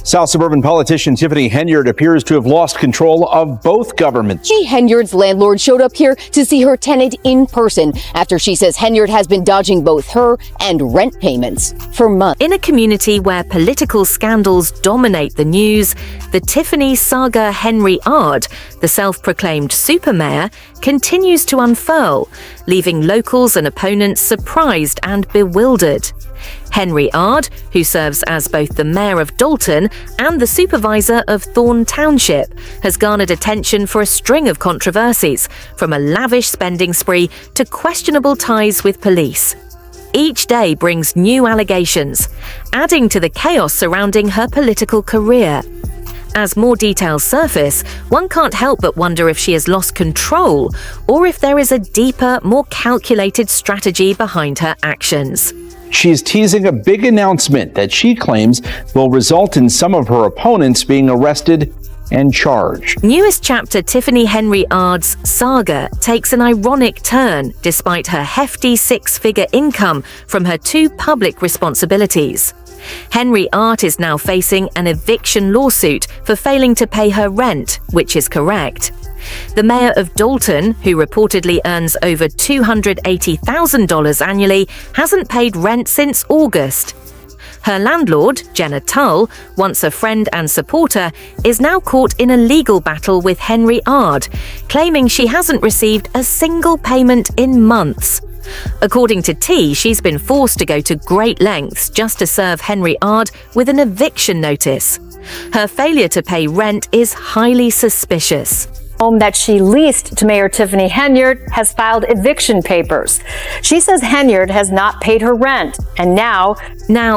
South suburban politician Tiffany Henyard appears to have lost control of both governments. Henyard's landlord showed up here to see her tenant in person after she says Henyard has been dodging both her and rent payments for months. In a community where political scandals dominate the news, the Tiffany saga Henyard, the self-proclaimed super mayor, continues to unfurl, leaving locals and opponents surprised and bewildered. Henyard, who serves as both the mayor of Dalton and the supervisor of Thorne Township, has garnered attention for a string of controversies, from a lavish spending spree to questionable ties with police. Each day brings new allegations, adding to the chaos surrounding her political career. As more details surface, one can't help but wonder if she has lost control or if there is a deeper, more calculated strategy behind her actions. She's teasing a big announcement that she claims will result in some of her opponents being arrested and charged. Newest chapter Tiffany Henyard's saga takes an ironic turn despite her hefty six-figure income from her two public responsibilities. Henyard is now facing an eviction lawsuit for failing to pay her rent, which is correct. The mayor of Dalton, who reportedly earns over $280,000 annually, hasn't paid rent since August. Her landlord, Jenna Tull, once a friend and supporter, is now caught in a legal battle with Henyard, claiming she hasn't received a single payment in months. According to T, she's been forced to go to great lengths just to serve Henyard with an eviction notice. Her failure to pay rent is highly suspicious. Home that she leased to Mayor Tiffany Henyard has filed eviction papers. She says Henyard has not paid her rent, and now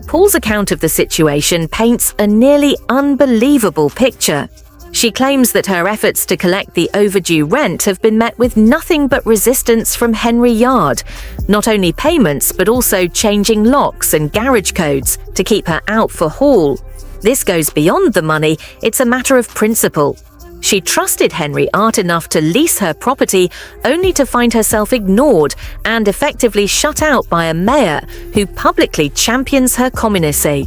Paul's account of the situation paints a nearly unbelievable picture. She claims that her efforts to collect the overdue rent have been met with nothing but resistance from Henyard. Not only payments, but also changing locks and garage codes to keep her out for haul. This goes beyond the money, it's a matter of principle. She trusted Henyard enough to lease her property, only to find herself ignored and effectively shut out by a mayor who publicly champions her communicacy.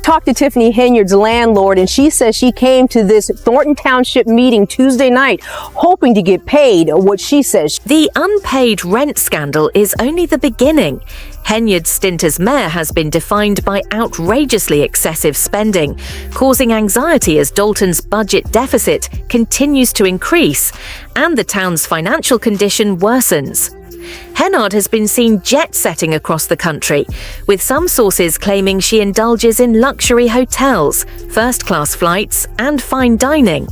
Talked to Tiffany Henyard's landlord, and she says she came to this Thornton Township meeting Tuesday night hoping to get paid what she says. The unpaid rent scandal is only the beginning. Henyard's stint as mayor has been defined by outrageously excessive spending, causing anxiety as Dalton's budget deficit continues to increase and the town's financial condition worsens. Henyard has been seen jet-setting across the country, with some sources claiming she indulges in luxury hotels, first-class flights, and fine dining.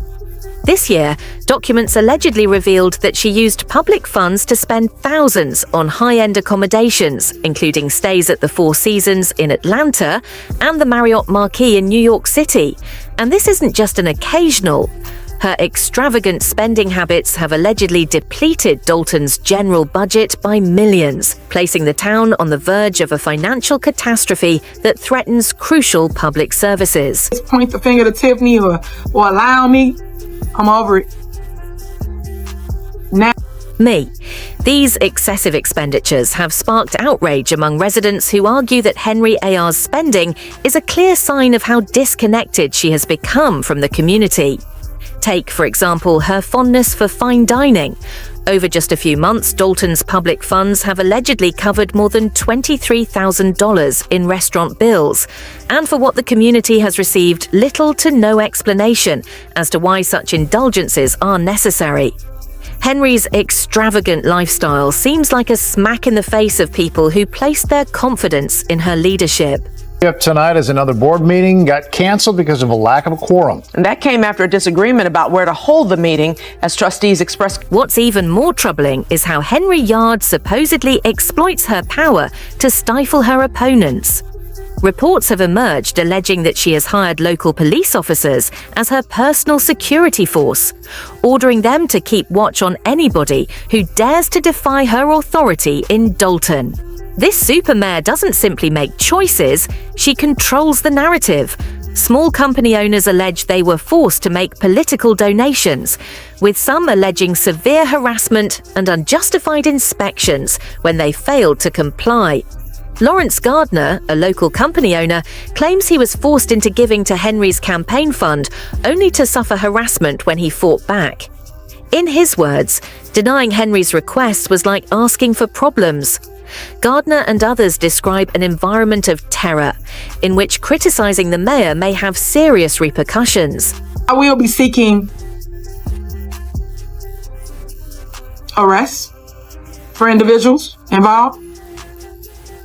This year, documents allegedly revealed that she used public funds to spend thousands on high-end accommodations, including stays at the Four Seasons in Atlanta and the Marriott Marquis in New York City. And this isn't just an occasional. Her extravagant spending habits have allegedly depleted Dalton's general budget by millions, placing the town on the verge of a financial catastrophe that threatens crucial public services. Point the finger to Tiffany or allow me. I'm over it. Now. These excessive expenditures have sparked outrage among residents who argue that Henyard's spending is a clear sign of how disconnected she has become from the community. Take, for example, her fondness for fine dining. Over just a few months, Dalton's public funds have allegedly covered more than $23,000 in restaurant bills, and for what the community has received little to no explanation as to why such indulgences are necessary. Henyard's extravagant lifestyle seems like a smack in the face of people who placed their confidence in her leadership. Up tonight as another board meeting got canceled because of a lack of a quorum. And that came after a disagreement about where to hold the meeting, as trustees expressed. What's even more troubling is how Henyard supposedly exploits her power to stifle her opponents. Reports have emerged alleging that she has hired local police officers as her personal security force, ordering them to keep watch on anybody who dares to defy her authority in Dalton. This super mayor doesn't simply make choices, she controls the narrative. Small company owners allege they were forced to make political donations, with some alleging severe harassment and unjustified inspections when they failed to comply. Lawrence Gardner, a local company owner, claims he was forced into giving to Henry's campaign fund only to suffer harassment when he fought back. In his words, denying Henry's request was like asking for problems. Gardner and others describe an environment of terror, in which criticizing the mayor may have serious repercussions. I will be seeking arrests for individuals involved.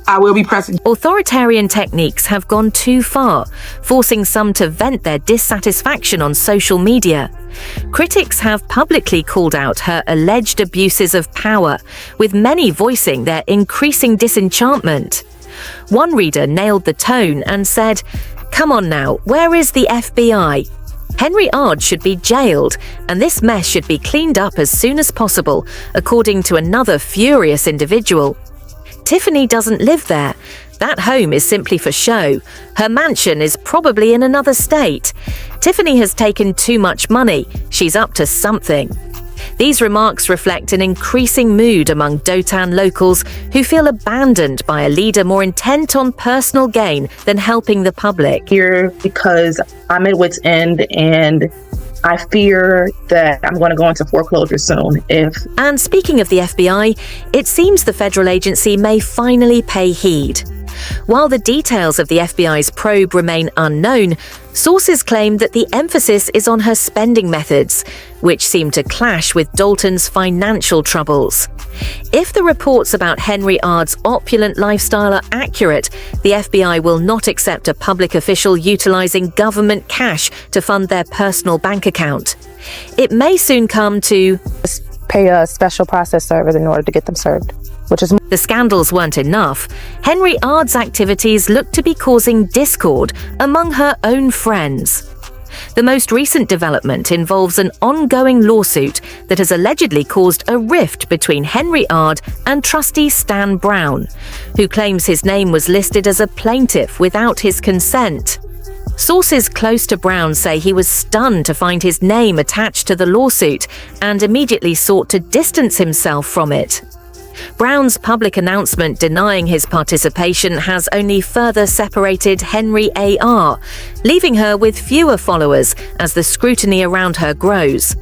I will be pressing. Authoritarian techniques have gone too far, forcing some to vent their dissatisfaction on social media. Critics have publicly called out her alleged abuses of power, with many voicing their increasing disenchantment. One reader nailed the tone and said, "Come on now, where is the FBI? Henry Ard should be jailed, and this mess should be cleaned up as soon as possible," according to another furious individual. Tiffany doesn't live there. That home is simply for show. Her mansion is probably in another state. Tiffany has taken too much money. She's up to something. These remarks reflect an increasing mood among Dothan locals who feel abandoned by a leader more intent on personal gain than helping the public. Here because I'm at wit's end and I fear that I'm going to go into foreclosure soon. And speaking of the FBI, it seems the federal agency may finally pay heed. While the details of the FBI's probe remain unknown, sources claim that the emphasis is on her spending methods, which seem to clash with Dalton's financial troubles. If the reports about Henry Ard's opulent lifestyle are accurate, the FBI will not accept a public official utilizing government cash to fund their personal bank account. It may soon come to pay a special process server in order to get them served. The scandals weren't enough. Henry Ard's activities look to be causing discord among her own friends. The most recent development involves an ongoing lawsuit that has allegedly caused a rift between Henry Ard and trustee Stan Brown, who claims his name was listed as a plaintiff without his consent. Sources close to Brown say he was stunned to find his name attached to the lawsuit and immediately sought to distance himself from it. Brown's public announcement denying his participation has only further separated Henry A.R., leaving her with fewer followers as the scrutiny around her grows.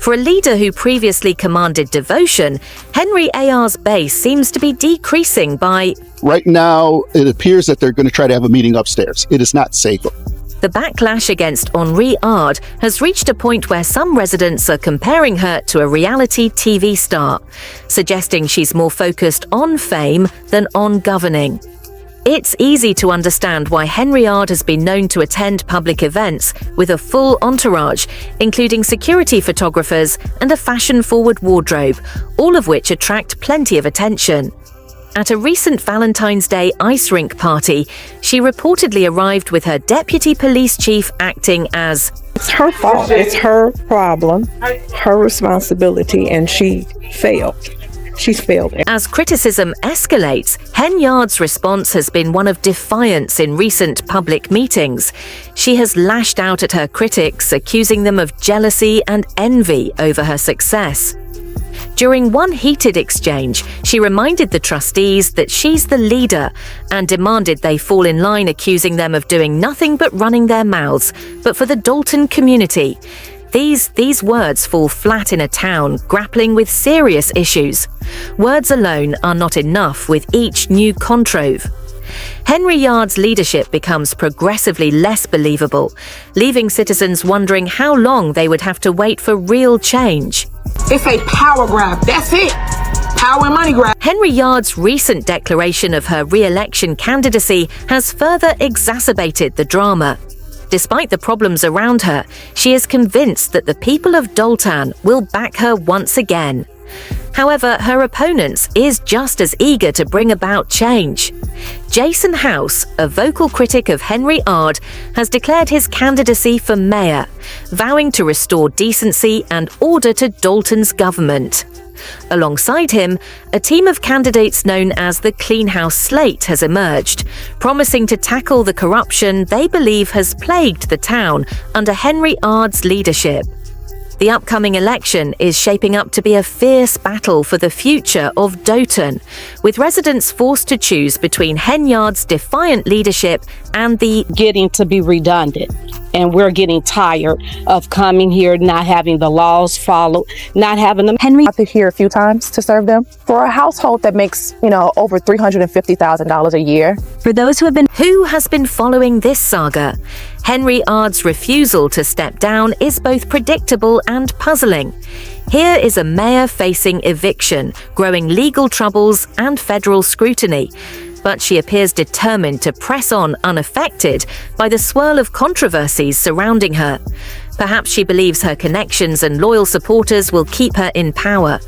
For a leader who previously commanded devotion, Henry A.R.'s base seems to be decreasing by... Right now, it appears that they're going to try to have a meeting upstairs. It is not safe. The backlash against Henri Ard has reached a point where some residents are comparing her to a reality TV star, suggesting she's more focused on fame than on governing. It's easy to understand why Henry Ard has been known to attend public events with a full entourage, including security photographers and a fashion-forward wardrobe, all of which attract plenty of attention. At a recent Valentine's Day ice rink party, she reportedly arrived with her deputy police chief acting as... It's her fault. It's her problem, her responsibility, and she failed. She's failed. As criticism escalates, Henyard's response has been one of defiance in recent public meetings. She has lashed out at her critics, accusing them of jealousy and envy over her success. During one heated exchange, she reminded the trustees that she's the leader and demanded they fall in line, accusing them of doing nothing but running their mouths, but for the Dalton community. These words fall flat in a town grappling with serious issues. Words alone are not enough with each new controve. Henry Ard's leadership becomes progressively less believable, leaving citizens wondering how long they would have to wait for real change. It's a power grab. That's it. Power and money grab. Henry Ard's recent declaration of her re-election candidacy has further exacerbated the drama. Despite the problems around her, she is convinced that the people of Dalton will back her once again. However, her opponents is just as eager to bring about change. Jason House, a vocal critic of Henry Ard, has declared his candidacy for mayor, vowing to restore decency and order to Dalton's government. Alongside him, a team of candidates known as the Clean House Slate has emerged, promising to tackle the corruption they believe has plagued the town under Henry Ard's leadership. The upcoming election is shaping up to be a fierce battle for the future of Doton, with residents forced to choose between Henyard's defiant leadership and the getting to be redundant. And we're getting tired of coming here, not having the laws followed, not having them. Henry I've been here a few times to serve them. For a household that makes, over $350,000 a year. For those who has been following this saga, Henry Ard's refusal to step down is both predictable and puzzling. Here is a mayor facing eviction, growing legal troubles and federal scrutiny. But she appears determined to press on unaffected by the swirl of controversies surrounding her. Perhaps she believes her connections and loyal supporters will keep her in power.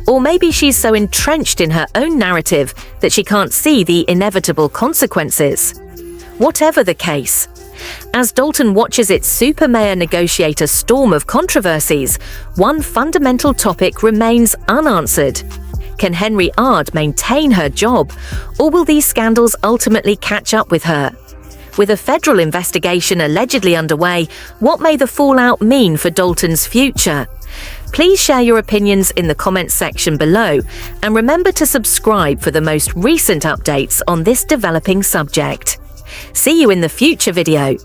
Or maybe she's so entrenched in her own narrative that she can't see the inevitable consequences. Whatever the case, as Doton watches its super mayor negotiate a storm of controversies, one fundamental topic remains unanswered. Can Henry Ard maintain her job, or will these scandals ultimately catch up with her? With a federal investigation allegedly underway, what may the fallout mean for Doton's future? Please share your opinions in the comments section below, and remember to subscribe for the most recent updates on this developing subject. See you in the future video.